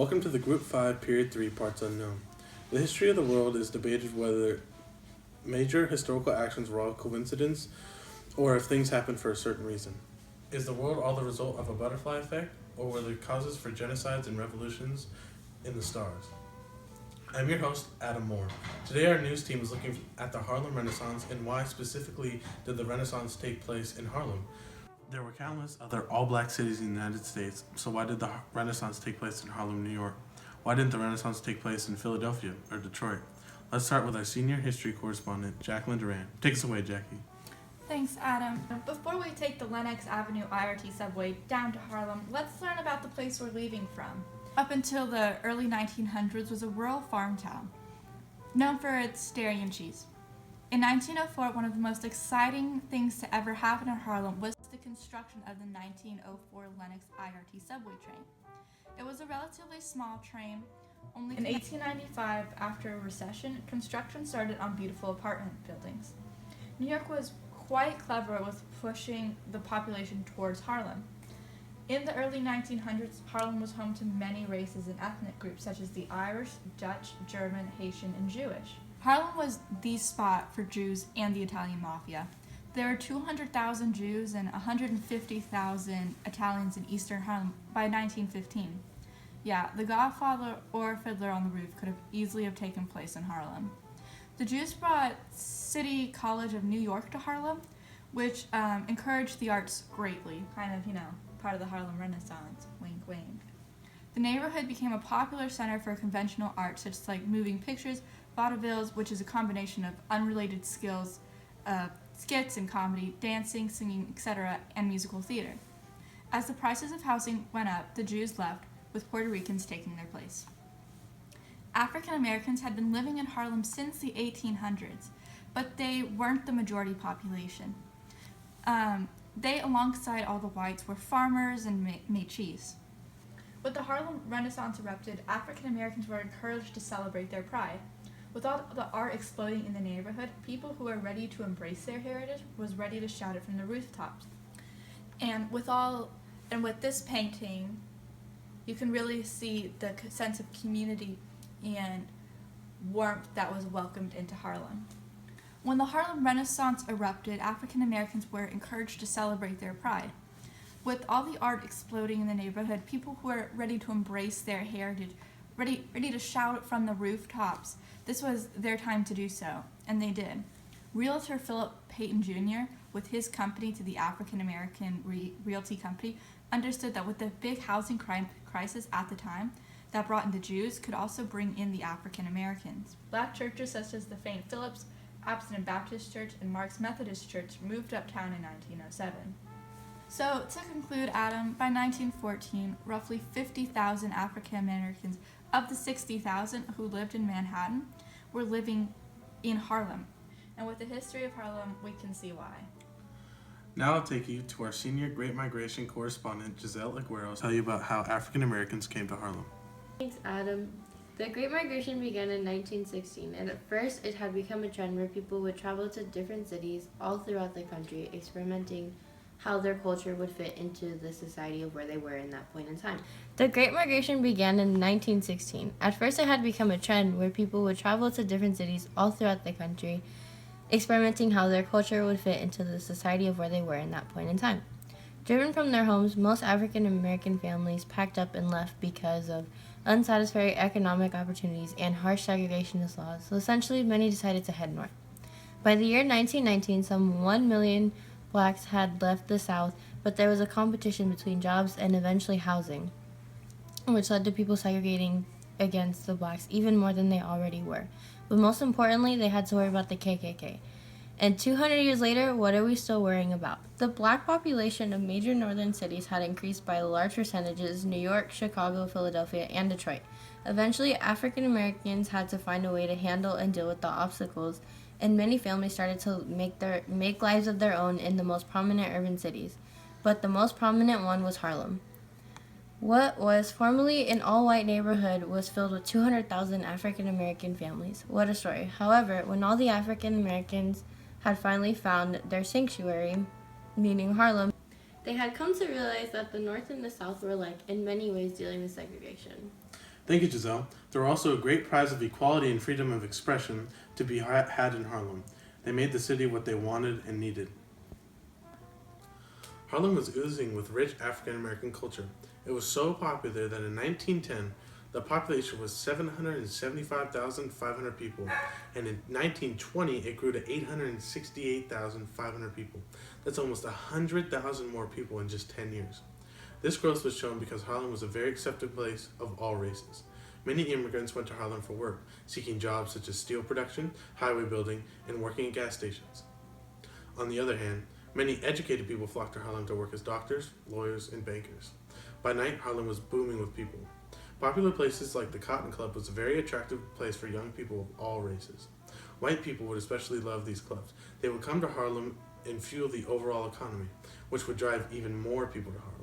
Welcome to the Group 5, Period 3, Parts Unknown. The history of the world is debated whether major historical actions were all coincidence or if things happened for a certain reason. Is the world all the result of a butterfly effect, or were there causes for genocides and revolutions in the stars? I'm your host, Adam Moore. Today our news team is looking at the Harlem Renaissance and why specifically did the Renaissance take place in Harlem. There were countless other all-black cities in the United States, so why did the Renaissance take place in Harlem, New York? Why didn't the Renaissance take place in Philadelphia or Detroit? Let's start with our senior history correspondent, Jacqueline Duran. Take us away, Jackie. Thanks, Adam. Before we take the Lenox Avenue IRT subway down to Harlem, let's learn about the place we're leaving from. Up until the early 1900s was a rural farm town, known for its dairy and cheese. In 1904, one of the most exciting things to ever happen in Harlem was the construction of the 1904 Lenox IRT subway train. It was a relatively small train. In 1895, after a recession, construction started on beautiful apartment buildings. New York was quite clever with pushing the population towards Harlem. In the early 1900s, Harlem was home to many races and ethnic groups such as the Irish, Dutch, German, Haitian, and Jewish. Harlem was the spot for Jews and the Italian mafia. There were 200,000 Jews and 150,000 Italians in Eastern Harlem by 1915. Yeah, The Godfather or Fiddler on the Roof could have easily have taken place in Harlem. The Jews brought City College of New York to Harlem, which encouraged the arts greatly, kind of, part of the Harlem Renaissance, wink wink. The neighborhood became a popular center for conventional arts such as moving pictures, vaudevilles, which is a combination of unrelated skills, skits and comedy, dancing, singing, etc., and musical theater. As the prices of housing went up, the Jews left, with Puerto Ricans taking their place. African Americans had been living in Harlem since the 1800s, but they weren't the majority population. They, alongside all the whites, were farmers and made cheese. When the Harlem Renaissance erupted, African Americans were encouraged to celebrate their pride. With all the art exploding in the neighborhood, people who were ready to embrace their heritage was ready to shout it from the rooftops. And with this painting, you can really see the sense of community and warmth that was welcomed into Harlem. When the Harlem Renaissance erupted, African Americans were encouraged to celebrate their pride. With all the art exploding in the neighborhood, people who were ready to embrace their heritage, ready to shout it from the rooftops, this was their time to do so, and they did. Realtor Philip Payton Jr., with his company to the African American Realty Company, understood that with the big housing crisis at the time that brought in the Jews could also bring in the African Americans. Black churches such as the St. Philip's Abstinent Baptist Church and Mark's Methodist Church moved uptown in 1907. So, to conclude, Adam, by 1914, roughly 50,000 African Americans of the 60,000 who lived in Manhattan were living in Harlem. And with the history of Harlem, we can see why. Now I'll take you to our senior Great Migration correspondent, Giselle Aguero, to tell you about how African Americans came to Harlem. Thanks, Adam. The Great Migration began in 1916, and at first it had become a trend where people would travel to different cities all throughout the country, experimenting how their culture would fit into the society of where they were in that point in time. The Great Migration began in 1916. At first it had become a trend where people would travel to different cities all throughout the country, experimenting how their culture would fit into the society of where they were in that point in time. Driven from their homes, most African American families packed up and left because of unsatisfactory economic opportunities and harsh segregationist laws, so essentially many decided to head north. By the year 1919, some 1 million blacks had left the South, but there was a competition between jobs and eventually housing, which led to people segregating against the blacks even more than they already were. But most importantly, they had to worry about the KKK. And 200 years later, what are we still worrying about? The black population of major northern cities had increased by large percentages: New York, Chicago, Philadelphia, and Detroit. Eventually, African Americans had to find a way to handle and deal with the obstacles, and many families started to make lives of their own in the most prominent urban cities. But the most prominent one was Harlem. What was formerly an all-white neighborhood was filled with 200,000 African American families. What a story. However, when all the African Americans had finally found their sanctuary, meaning Harlem, they had come to realize that the North and the South were in many ways dealing with segregation. Thank you, Giselle. There were also a great prize of equality and freedom of expression to be had in Harlem. They made the city what they wanted and needed. Harlem was oozing with rich African American culture. It was so popular that in 1910, the population was 775,500 people, and in 1920, it grew to 868,500 people. That's almost 100,000 more people in just 10 years. This growth was shown because Harlem was a very accepted place of all races. Many immigrants went to Harlem for work, seeking jobs such as steel production, highway building, and working at gas stations. On the other hand, many educated people flocked to Harlem to work as doctors, lawyers, and bankers. By night, Harlem was booming with people. Popular places like the Cotton Club was a very attractive place for young people of all races. White people would especially love these clubs. They would come to Harlem and fuel the overall economy, which would drive even more people to Harlem.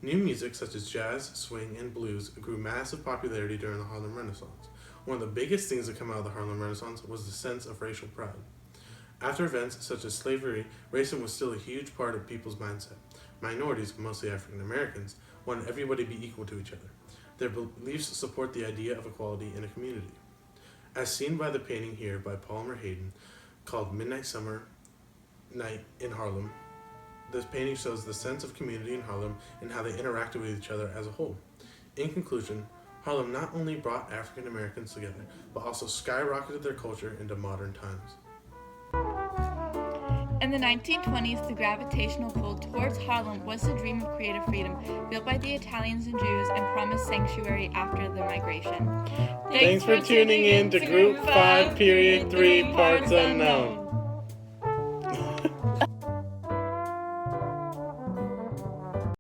New music such as jazz, swing, and blues grew massive popularity during the Harlem Renaissance. One of the biggest things that came out of the Harlem Renaissance was the sense of racial pride. After events such as slavery, racism was still a huge part of people's mindset. Minorities, mostly African Americans, wanted everybody to be equal to each other. Their beliefs support the idea of equality in a community. As seen by the painting here by Palmer Hayden, called Midnight Summer Night in Harlem, this painting shows the sense of community in Harlem and how they interacted with each other as a whole. In conclusion, Harlem not only brought African Americans together, but also skyrocketed their culture into modern times. In the 1920s, the gravitational pull towards Harlem was the dream of creative freedom built by the Italians and Jews and promised sanctuary after the migration. Thanks for tuning in to Group 5, Period 3, Parts Unknown.